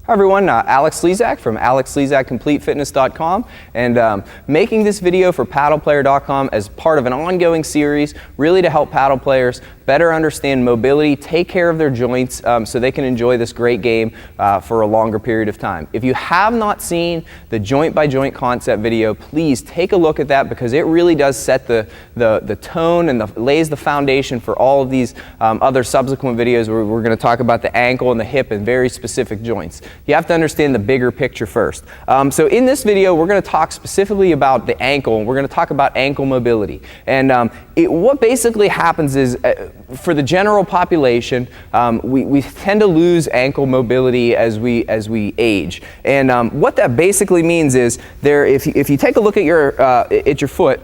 Hi everyone, Alex Slezak from alexslezakcompletefitness.com, and making this video for paddleplayer.com as part of an ongoing series really to help paddle players better understand mobility, take care of their joints so they can enjoy this great game for a longer period of time. If you have not seen the joint by joint concept video, please take a look at that because it really does set the tone and lays the foundation for all of these other subsequent videos where we're going to talk about the ankle and the hip and very specific joints. You have to understand the bigger picture first. So in this video, we're going to talk specifically about the ankle, and we're going to talk about ankle mobility. And what basically happens is, for the general population, we tend to lose ankle mobility as we age. And what that basically means is, if you take a look at your foot,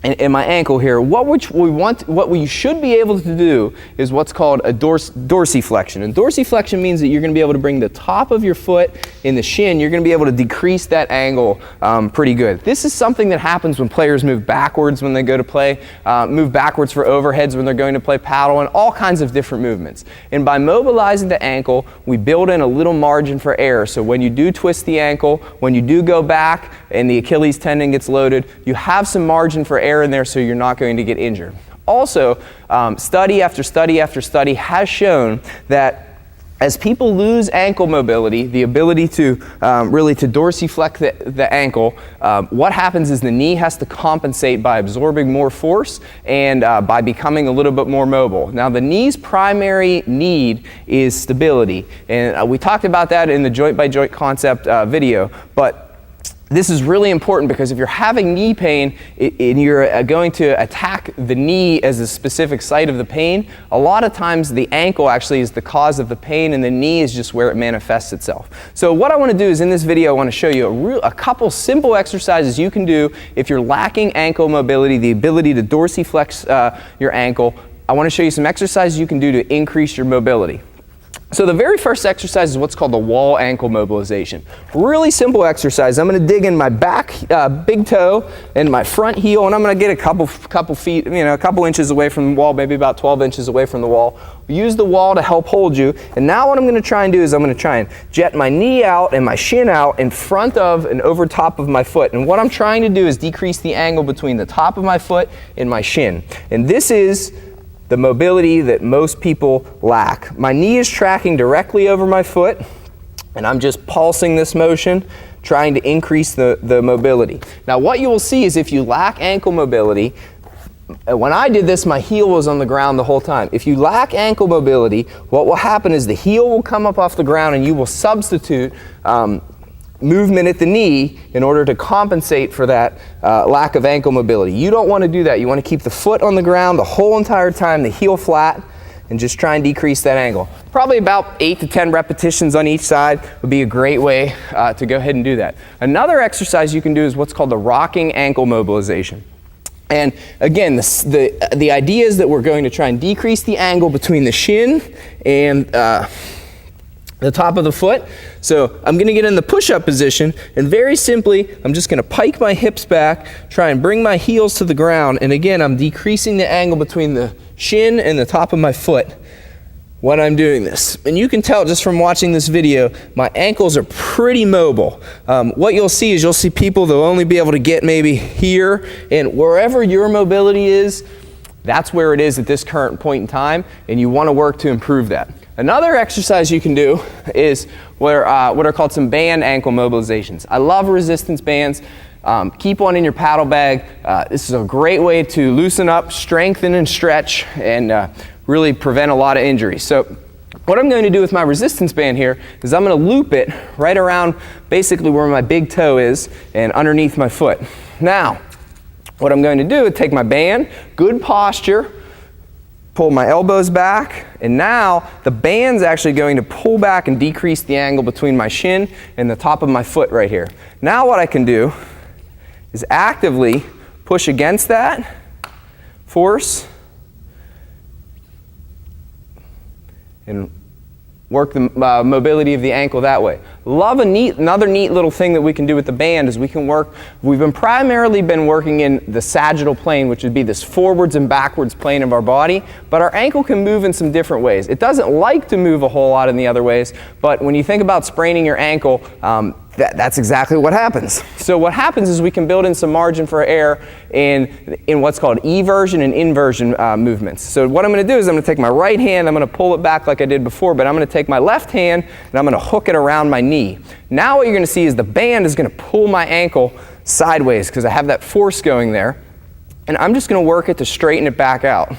and my ankle here, what we should be able to do is what's called a dorsiflexion. And dorsiflexion means that you're going to be able to bring the top of your foot in the shin. You're going to be able to decrease that angle pretty good. This is something that happens when players move backwards when they go to play, move backwards for overheads when they're going to play paddle, and all kinds of different movements. And by mobilizing the ankle, we build in a little margin for error. So when you do twist the ankle, when you do go back and the Achilles tendon gets loaded, you have some margin for error in there so you're not going to get injured. Also, study after study after study has shown that as people lose ankle mobility, the ability to really to dorsiflex the ankle, what happens is the knee has to compensate by absorbing more force and by becoming a little bit more mobile. Now, the knee's primary need is stability, and we talked about that in the joint by joint concept video, but this is really important because if you're having knee pain and you're going to attack the knee as a specific site of the pain, a lot of times the ankle actually is the cause of the pain and the knee is just where it manifests itself. So what I want to do is in this video I want to show you a couple simple exercises you can do if you're lacking ankle mobility, the ability to dorsiflex your ankle. I want to show you some exercises you can do to increase your mobility. So the very first exercise is what's called the wall ankle mobilization. Really simple exercise. I'm going to dig in my back big toe and my front heel, and I'm going to get a couple feet, a couple inches away from the wall, maybe about 12 inches away from the wall. Use the wall to help hold you. And now what I'm going to try and do is I'm going to try and jet my knee out and my shin out in front of and over top of my foot. And what I'm trying to do is decrease the angle between the top of my foot and my shin. And this is the mobility that most people lack. My knee is tracking directly over my foot, and I'm just pulsing this motion, trying to increase the mobility. Now what you will see is if you lack ankle mobility, when I did this, my heel was on the ground the whole time. If you lack ankle mobility, what will happen is the heel will come up off the ground and you will substitute movement at the knee in order to compensate for that lack of ankle mobility. You don't want to do that. You want to keep the foot on the ground the whole entire time, the heel flat, and just try and decrease that angle. Probably about 8 to 10 repetitions on each side would be a great way to go ahead and do that. Another exercise you can do is what's called the rocking ankle mobilization. And again, the idea is that we're going to try and decrease the angle between the shin and the top of the foot. So I'm going to get in the push-up position, and very simply I'm just going to pike my hips back, try and bring my heels to the ground, and again I'm decreasing the angle between the shin and the top of my foot when I'm doing this. And you can tell just from watching this video, my ankles are pretty mobile. What you'll see is you'll see people that'll only be able to get maybe here, and wherever your mobility is, that's where it is at this current point in time, and you want to work to improve that. Another exercise you can do is what are called some band ankle mobilizations. I love resistance bands. Keep one in your paddle bag. This is a great way to loosen up, strengthen, and stretch, and really prevent a lot of injuries. So what I'm going to do with my resistance band here is I'm going to loop it right around basically where my big toe is and underneath my foot. Now, what I'm going to do is take my band, good posture, pull my elbows back, and now the band's actually going to pull back and decrease the angle between my shin and the top of my foot right here. Now what I can do is actively push against that force and work the mobility of the ankle that way. Another neat little thing that we can do with the band is we've primarily been working in the sagittal plane, which would be this forwards and backwards plane of our body, but our ankle can move in some different ways. It doesn't like to move a whole lot in the other ways, but when you think about spraining your ankle, that's exactly what happens. So what happens is we can build in some margin for error in what's called eversion and inversion movements. So what I'm going to do is I'm going to take my right hand, I'm going to pull it back like I did before, but I'm going to take my left hand and I'm going to hook it around my knee. Now what you're going to see is the band is going to pull my ankle sideways because I have that force going there, and I'm just going to work it to straighten it back out.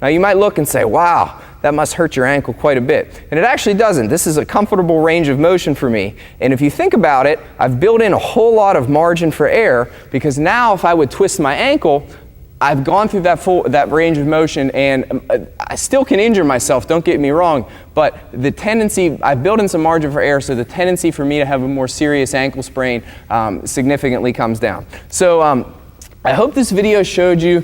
Now you might look and say, wow, that must hurt your ankle quite a bit. And it actually doesn't. This is a comfortable range of motion for me. And if you think about it, I've built in a whole lot of margin for error, because now if I would twist my ankle, I've gone through that range of motion, and I still can injure myself, don't get me wrong, but the tendency, I've built in some margin for error, so the tendency for me to have a more serious ankle sprain significantly comes down. So I hope this video showed you,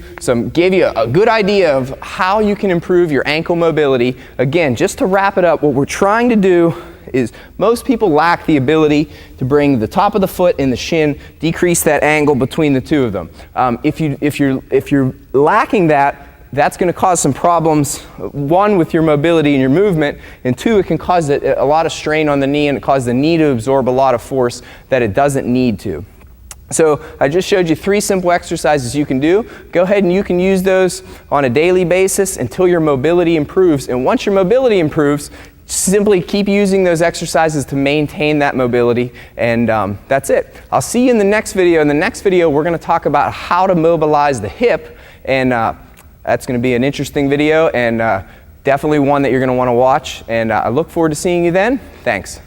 gave you a good idea of how you can improve your ankle mobility. Again, just to wrap it up, what we're trying to do is most people lack the ability to bring the top of the foot and the shin, decrease that angle between the two of them. If you're lacking that, that's going to cause some problems, one, with your mobility and your movement, and two, it can cause a lot of strain on the knee, and it causes the knee to absorb a lot of force that it doesn't need to. So I just showed you 3 simple exercises you can do. Go ahead and you can use those on a daily basis until your mobility improves. And once your mobility improves, simply keep using those exercises to maintain that mobility, and that's it. I'll see you in the next video. In the next video, we're going to talk about how to mobilize the hip, and that's going to be an interesting video, and definitely one that you're going to want to watch. And I look forward to seeing you then. Thanks.